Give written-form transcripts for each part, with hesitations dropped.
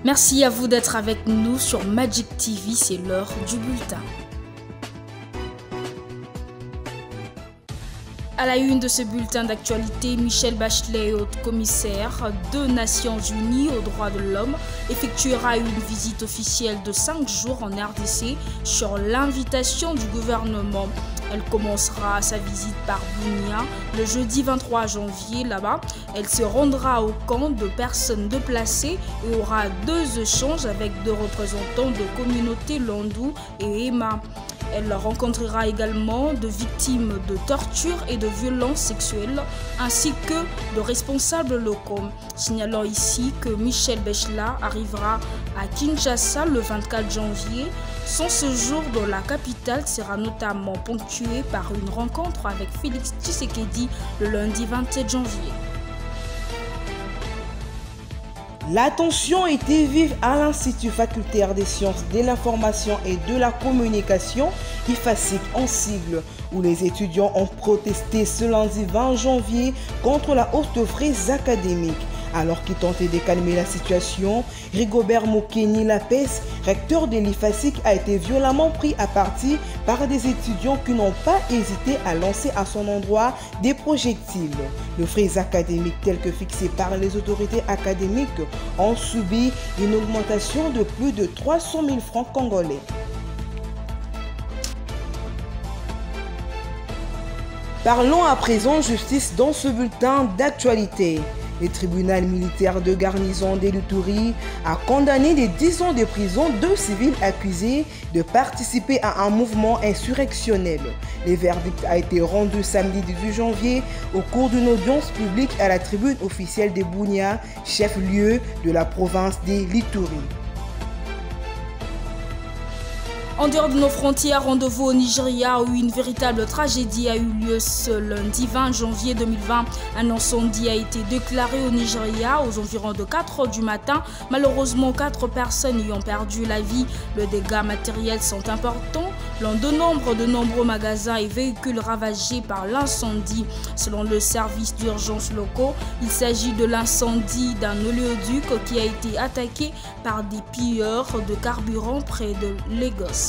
Merci à vous d'être avec nous sur Magic TV, c'est l'heure du bulletin. À la une de ce bulletin d'actualité, Michelle Bachelet, haute commissaire des Nations Unies aux droits de l'homme, effectuera une visite officielle de 5 jours en RDC sur l'invitation du gouvernement. Elle commencera sa visite par Bunia le jeudi 23 janvier. Là-bas, elle se rendra au camp de personnes déplacées et aura 2 échanges avec 2 représentants de communautés Landou et Emma. Elle rencontrera également de victimes de torture et de violences sexuelles, ainsi que de responsables locaux. Signalant ici que Michelle Bachelet arrivera à Kinshasa le 24 janvier. Son séjour dans la capitale sera notamment ponctué par une rencontre avec Félix Tshisekedi le lundi 27 janvier. L'attention était vive à l'Institut facultaire des sciences de l'information et de la communication, IFASIC en sigle, où les étudiants ont protesté ce lundi 20 janvier contre la hausse de frais académiques. Alors qu'il tentait de calmer la situation, Rigobert Mokeni Lapes, recteur de l'IFASIC, a été violemment pris à partie par des étudiants qui n'ont pas hésité à lancer à son endroit des projectiles. Les frais académiques tels que fixés par les autorités académiques ont subi une augmentation de plus de 300 000 francs congolais. Parlons à présent justice dans ce bulletin d'actualité. Le tribunal militaire de garnison d'Eluturi a condamné de 10 ans de prison 2 civils accusés de participer à un mouvement insurrectionnel. Le verdict a été rendu samedi 18 janvier au cours d'une audience publique à la tribune officielle de Bunia, chef-lieu de la province d'Eluturi. En dehors de nos frontières, rendez-vous au Nigeria où une véritable tragédie a eu lieu ce lundi 20 janvier 2020. Un incendie a été déclaré au Nigeria aux environs de 4 h du matin. Malheureusement, 4 personnes y ont perdu la vie. Les dégâts matériels sont importants. L'on dénombre de nombreux magasins et véhicules ravagés par l'incendie. Selon le service d'urgence locaux, il s'agit de l'incendie d'un oléoduc qui a été attaqué par des pilleurs de carburant près de Lagos.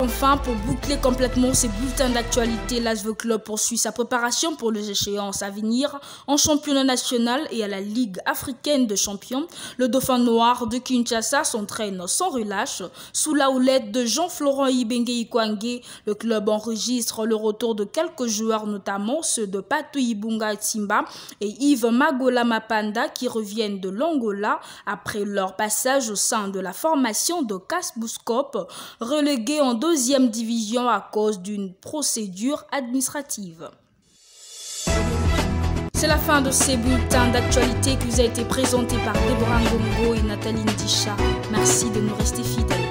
Enfin, pour boucler complètement ces bulletins d'actualité, l'ASV Club poursuit sa préparation pour les échéances à venir en championnat national et à la Ligue africaine de champions. Le Dauphin Noir de Kinshasa s'entraîne sans relâche. Sous la houlette de Jean-Florent Ibenge Ikwangé, le club enregistre le retour de quelques joueurs, notamment ceux de Patou Ibunga Timba et Yves Magola Mapanda qui reviennent de l'Angola après leur passage au sein de la formation de Kasbuskop, relégué en 2e division à cause d'une procédure administrative. C'est la fin de ces bulletins d'actualité qui vous a été présentés par Deborah Ngongo et Nathalie Ndisha. Merci de nous rester fidèles.